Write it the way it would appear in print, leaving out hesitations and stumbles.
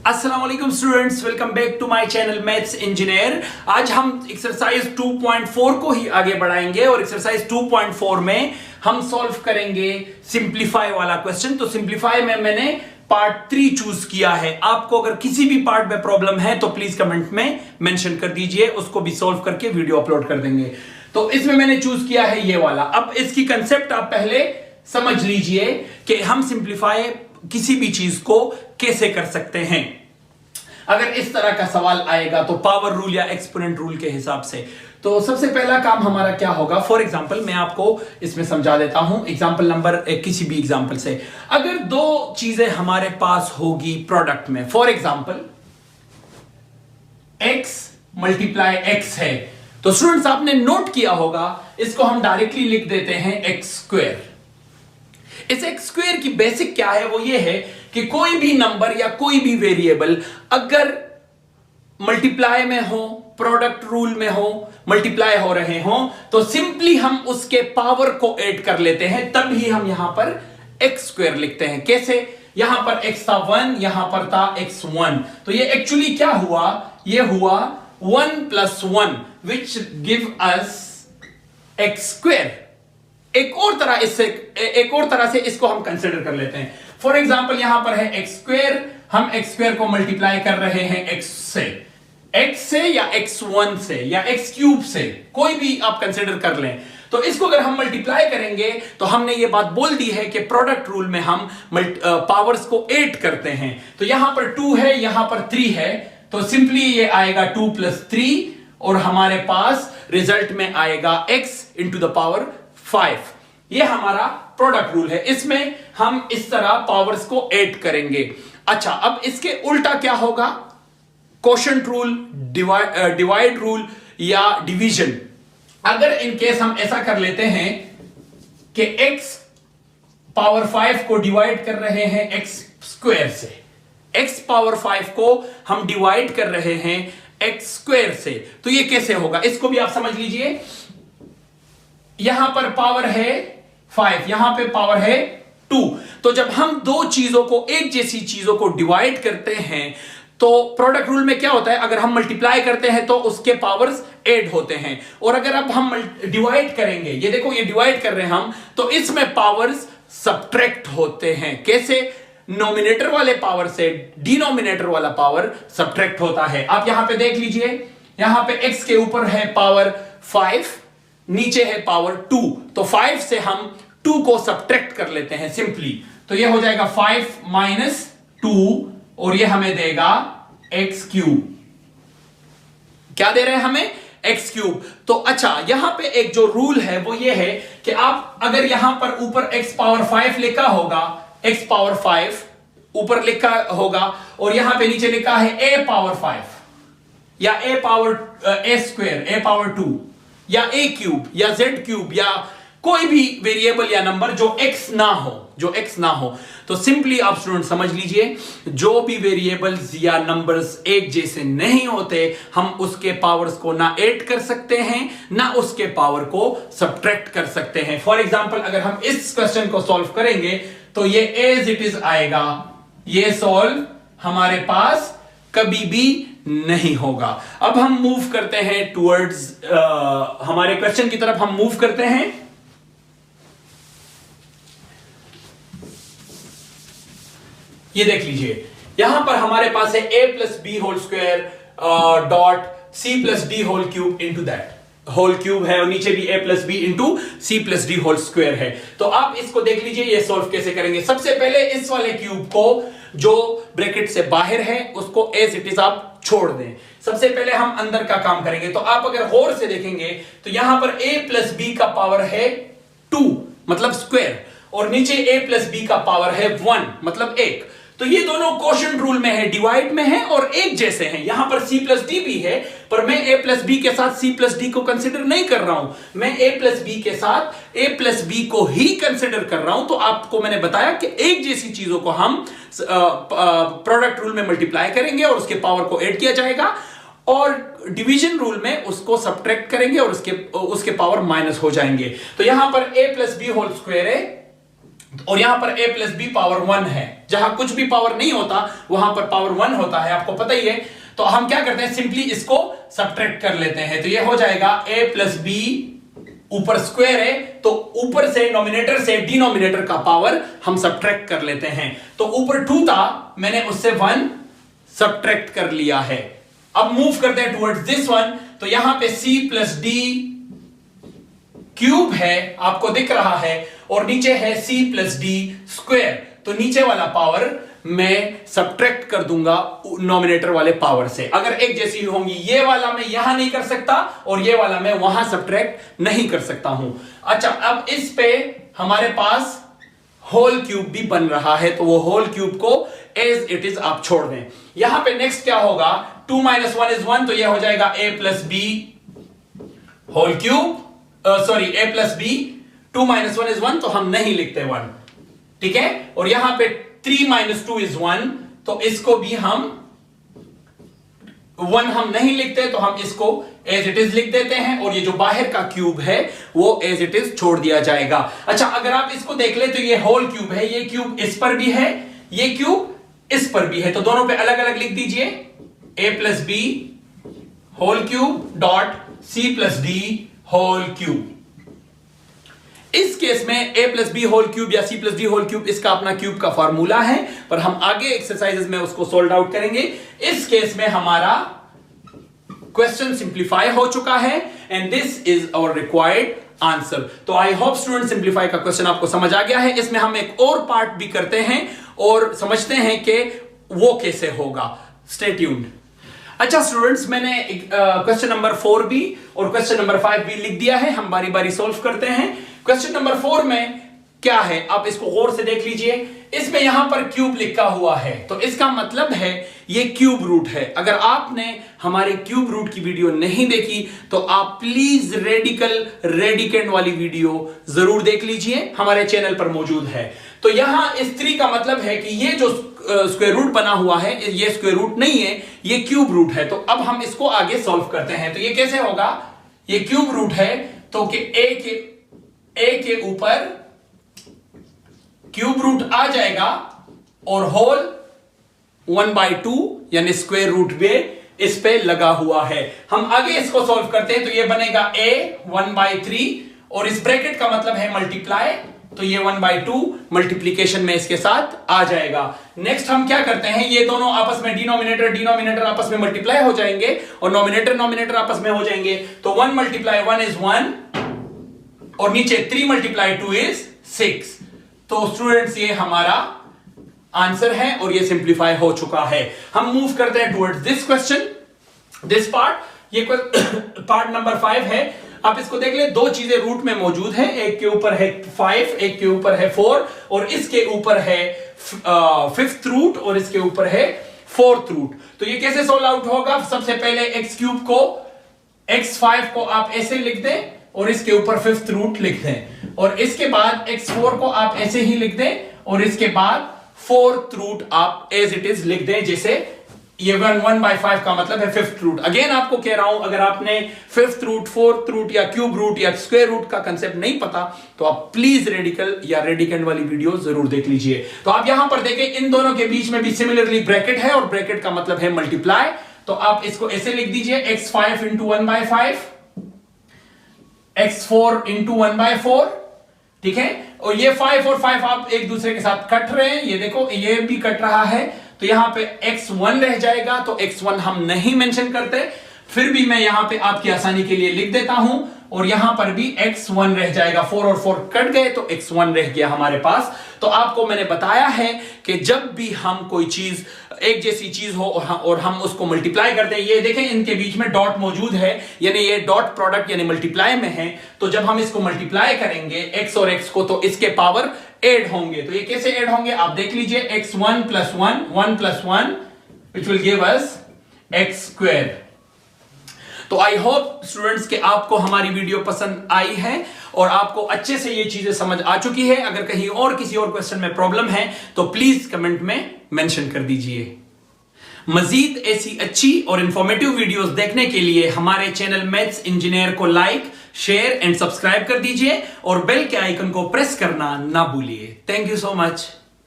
अस्सलाम वालेकुम students, welcome back to my channel maths engineer. आज हम एक्सरसाइज 2.4 को ही आगे बढ़ाएंगे और एक्सरसाइज 2.4 में हम सॉल्व करेंगे सिंप्लीफाई वाला क्वेश्चन। तो सिंप्लीफाई में मैंने पार्ट 3 चूज किया है। आपको अगर किसी भी पार्ट में प्रॉब्लम है तो प्लीज कमेंट में मेंशन कर दीजिए, उसको भी सॉल्व करके वीडियो अपलोड कर देंगे। तो इसमें मैंने चूज किया है ये वाला। अब इसकी कंसेप्ट आप पहले समझ लीजिए कि हम सिंप्लीफाई किसी भी चीज को कैसे कर सकते हैं। अगर इस तरह का सवाल आएगा तो पावर रूल या एक्सपोनेंट रूल के हिसाब से, तो सबसे पहला काम हमारा क्या होगा। फॉर एग्जांपल मैं आपको इसमें समझा देता हूं। एग्जांपल नंबर किसी भी एग्जांपल से, अगर दो चीजें हमारे पास होगी प्रोडक्ट में, for example x multiply x है, तो स्टूडेंट्स आपने नोट किया होगा, इसको हम डायरेक्टली लिख देते हैं x स्क्वायर। इस एक्स स्क्वायर की बेसिक क्या है, वो ये है कि कोई भी नंबर या कोई भी वेरिएबल अगर मल्टीप्लाई में हो, प्रोडक्ट रूल में हो, मल्टीप्लाई हो रहे हो, तो सिंपली हम उसके पावर को ऐड कर लेते हैं, तब ही हम यहां पर एक्स स्क्वायर लिखते हैं। कैसे? यहां पर x था 1, यहां पर था x1, तो ये एक्चुअली क्या हुआ, ये हुआ 1 + 1 which give us x square. एक और तरह से इसको हम कंसिडर कर लेते हैं। फॉर एग्जांपल यहां पर है एक्स स्क्वायर, हम एक्स स्क्वायर को मल्टीप्लाई कर रहे हैं एक्स से या x1 से या x क्यूब से, कोई भी आप कंसिडर कर लें। तो इसको अगर हम मल्टीप्लाई करेंगे तो हमने ये बात बोल दी है कि प्रोडक्ट रूल में हम पावर्स को ऐड करते हैं। तो यहां पर 2 है, यहां पर 3 है, तो सिंपली ये आएगा 2 + 3 और हमारे पास रिजल्ट में आएगा x × द पावर 5। ये हमारा प्रोडक्ट रूल है। इसमें हम इस तरह पावर्स को ऐड करेंगे। अच्छा, अब इसके उल्टा क्या होगा, क्वोशंट रूल, डिवाइड रूल या डिवीजन। अगर इन केस हम ऐसा कर लेते हैं कि x पावर 5 को डिवाइड कर रहे हैं x स्क्वायर से, x पावर 5 को हम डिवाइड कर रहे हैं x स्क्वायर से, तो ये कैसे होगा, इसको भी आप समझ लीजिए। यहां पर पावर है 5, यहां पे पावर है 2, तो जब हम दो चीजों को, एक जैसी चीजों को डिवाइड करते हैं तो प्रोडक्ट रूल में क्या होता है, अगर हम मल्टीप्लाई करते हैं तो उसके पावर्स ऐड होते हैं, और अगर अब हम डिवाइड करेंगे, ये देखो ये डिवाइड कर रहे हैं हम, तो इसमें पावर्स सब्ट्रैक्ट होते हैं। कैसे? नोमिनेटर वाले पावर से डिनोमिनेटर वाला पावर सब्ट्रैक्ट होता है। आप यहां पे देख लीजिए, यहां पे x के ऊपर है पावर 5, नीचे है पावर 2, तो 5 से हम 2 को सब्ट्रैक्ट कर लेते हैं सिंपली, तो ये हो जाएगा 5 - 2 और ये हमें देगा x3। क्या दे रहे हैं हमें? x3। तो अच्छा, यहां पे एक जो रूल है वो ये है कि आप अगर यहां पर ऊपर x पावर 5 लिखा होगा, x पावर 5 ऊपर लिखा होगा और यहां पे नीचे लिखा है a पावर 5 या a power a square, a power 2 या a क्यूब या z क्यूब या कोई भी वेरिएबल या नंबर जो x ना हो, तो सिंपली आप स्टूडेंट समझ लीजिए, जो भी वेरिएबल्स या नंबर्स एक जैसे नहीं होते, हम उसके पावर्स को ना ऐड कर सकते हैं ना उसके पावर को सब्ट्रैक्ट कर सकते हैं। फॉर एग्जांपल अगर हम इस क्वेश्चन को सॉल्व करेंगे तो ये एज इट इज आएगा, ये सॉल्व हमारे पास कभी भी नहीं होगा। अब हम मूव करते हैं टुवर्ड्स हमारे क्वेश्चन की तरफ हम मूव करते हैं। ये देख लीजिए, यहां पर हमारे पास है a + b whole square dot c + d whole cube into that whole cube है, और नीचे भी a + b into c + d whole square है। तो आप इसको देख लीजिए, ये सॉल्व कैसे करेंगे। सबसे पहले इस वाले क्यूब को जो ब्रैकेट से बाहर है उसको एज इट इज आप छोड़ दें। सबसे पहले हम अंदर का काम करेंगे। तो आप अगर गौर से देखेंगे तो यहां पर a + b का पावर है 2 मतलब स्क्वायर, और नीचे a + b का पावर है 1 मतलब 1। तो ये दोनों क्वोशंट रूल में है, डिवाइड में है और एक जैसे हैं। यहां पर c + d भी है, पर मैं a + b के साथ c + d को कंसिडर नहीं कर रहा हूं, मैं a + b के साथ a + b को ही कंसिडर कर रहा हूं। तो आपको मैंने बताया कि एक जैसी चीजों को हम प्रोडक्ट रूल में मल्टीप्लाई करेंगे और उसके पावर को ऐड किया जाएगा, और डिवीजन रूल में उसको सब्ट्रैक्ट करेंगे और उसके पावर माइनस हो जाएंगे। तो यहां पर a + b होल स्क्वायर है, और यहां पर a प्लस बी पावर 1 है। जहां कुछ भी पावर नहीं होता वहां पर पावर 1 होता है, आपको पता ही है। तो हम क्या करते हैं, सिंपली इसको सब्ट्रैक्ट कर लेते हैं। तो ये हो जाएगा a प्लस बी, ऊपर स्क्वायर है तो ऊपर से नॉमिनेटर से डिनोमिनेटर का पावर हम सब्ट्रैक्ट कर लेते हैं। तो ऊपर 2 था, मैंने उससे 1 सब्ट्रैक्ट कर लिया है। अब मूव करते हैं टुवर्ड्स दिस वन। तो यहां पे c प्लस डी क्यूब है, आपको दिख रहा है, और नीचे है c प्लस डी स्क्वायर। तो नीचे वाला पावर मैं सब्ट्रैक्ट कर दूंगा नॉमिनेटर वाले पावर से। अगर एक जैसी होंगी, ये वाला मैं यहां नहीं कर सकता और ये वाला मैं वहां सब्ट्रैक्ट नहीं कर सकता हूं। अच्छा, अब इस पे हमारे पास होल क्यूब भी बन रहा है, तो वो होल क्यूब को एज इट इज आप छोड़ दें। यहां पे नेक्स्ट क्या होगा, 2 - 1 = 1, तो ये हो जाएगा a plus b whole cube, sorry a plus b. 2 - 1 = 1, तो हम नहीं लिखते 1, ठीक है। और यहां पे 3 - 2 = 1, तो इसको भी हम 1 हम नहीं लिखते, तो हम इसको एज इट इज लिख देते हैं। और ये जो बाहर का क्यूब है वो एज इट इज छोड़ दिया जाएगा। अच्छा, अगर आप इसको देख ले तो ये होल क्यूब है, ये क्यूब इस पर भी है, ये क्यूब इस पर भी है, तो दोनों पे अलग अलग लिख दीजिए। a plus b whole cube dot c plus d whole cube. इस केस में a plus b whole cube या c plus d whole cube इसका अपना क्यूब का फॉर्मूला है, पर हम आगे एक्सरसाइजेस में उसको सोल्व आउट करेंगे। इस केस में हमारा क्वेश्चन सिंप्लीफाई हो चुका है and this is our required answer. तो आई होप स्टूडेंट सिंप्लीफाई का क्वेश्चन आपको समझ आ गया है। इसमें हम एक और पार्ट भी करते हैं और समझते हैं कि वो कैसे होगा। Stay tuned. अच्छा स्टूडेंट्स, मैंने क्वेश्चन नंबर 4 भी और क्वेश्चन नंबर 5 भी लिख दिया है, हम बारी बारी सॉल्व करते हैं। क्वेश्चन नंबर 4 में क्या है, आप इसको गौर से देख लीजिए। इसमें यहां पर क्यूब लिखा हुआ है, तो इसका मतलब है ये क्यूब रूट है। अगर आपने हमारे क्यूब रूट की वीडियो नहीं देखी तो आप प्लीज रेडिकेंड वाली वीडियो जरूर देख लीजिए, हमारे चैनल पर मौजूद है। तो यहां इस 3 का मतलब है कि ये जो स्क्वायर रूट बना हुआ है, ये स्क्वायर रूट नहीं है, ये क्यूब रूट है। तो अब हम इसको आगे सॉल्व करते हैं। तो ये कैसे होगा, ये क्यूब रूट है, तो कि a के ऊपर क्यूब रूट आ जाएगा और होल 1/2 यानी स्क्वायर रूट में इस पे लगा हुआ है। हम आगे इसको सॉल्व करते हैं, तो ये बनेगा a 1/3 और इस ब्रैकेट का मतलब है मल्टीप्लाई, तो ये 1/2 मल्टीप्लीकेशन में इसके साथ आ जाएगा। नेक्स्ट हम क्या करते हैं, ये दोनों आपस में डिनोमिनेटर आपस में मल्टीप्लाई हो जाएंगे और नॉमिनेटर आपस में हो जाएंगे। तो 1 × 1 = 1 और नीचे 3 × 2 = 6। तो स्टूडेंट्स ये हमारा आंसर है और ये सिंप्लीफाई हो चुका है। हम मूव करते हैं towards this question, this part. ये पार्ट नंबर 5 है। आप इसको देख ले, 2 चीजें रूट में मौजूद हैं, एक के ऊपर है 5, एक के ऊपर है 4 और इसके ऊपर है 5th रूट और इसके ऊपर है 4th रूट। तो ये कैसे सोल्व आउट होगा, सबसे पहले x³ को x5 को आप ऐसे लिख दें और इसके ऊपर 5th रूट लिख दें, और इसके बाद x4 को आप ऐसे ही लिख दें और इसके बाद 4th रूट आप एज इट इज लिख दें। जैसे ये 1/5 का मतलब है 5th रूट। अगेन आपको कह रहा हूं, अगर आपने 5th रूट, 4th रूट या क्यूब रूट या स्क्वायर रूट का कंसेप्ट नहीं पता तो आप प्लीज रेडिकल या रेडिकेंड वाली वीडियो जरूर देख लीजिए। तो आप यहां पर देखें, इन दोनों के बीच में भी सिमिलरली ब्रैकेट है और ब्रैकेट का मतलब है मल्टीप्लाई। तो आप इसको ऐसे लिख दीजिए, x5 × 1/5, x4 × 1/4, ठीक है। और ये 5 और 5 आप एक दूसरे के साथ कट रहे हैं, ये देखो ये भी कट रहा है, तो यहां पे x1 रह जाएगा। तो x1 हम नहीं मेंशन करते, फिर भी मैं यहां पे आपकी आसानी के लिए लिख देता हूं, और यहां पर भी x1 रह जाएगा। 4 और 4 कट गए तो x1 रह गया हमारे पास। तो आपको मैंने बताया है कि जब भी हम कोई चीज, एक जैसी चीज हो और हम उसको मल्टीप्लाई करते हैं, ये देखें इनके बीच में डॉट मौजूद है, यानी ये डॉट प्रोडक्ट यानी मल्टीप्लाई में है। तो जब हम इसको मल्टीप्लाई करेंगे x और x को, तो इसके पावर ऐड होंगे। तो ये कैसे ऐड होंगे आप देख लीजिए, x1 + 1 1 + 1 which will give us x²। तो आई होप स्टूडेंट्स कि आपको हमारी वीडियो पसंद आई है और आपको अच्छे से ये चीजें समझ आ चुकी है। अगर कहीं और किसी और क्वेश्चन में प्रॉब्लम है तो प्लीज कमेंट में मेंशन कर दीजिए। मजीद ऐसी अच्छी और इंफॉर्मेटिव वीडियोस देखने के लिए हमारे चैनल मैथ्स इंजीनियर को लाइक, शेयर एंड सब्सक्राइब कर दीजिए और बेल के आइकन को प्रेस करना ना भूलिए। Thank you so much.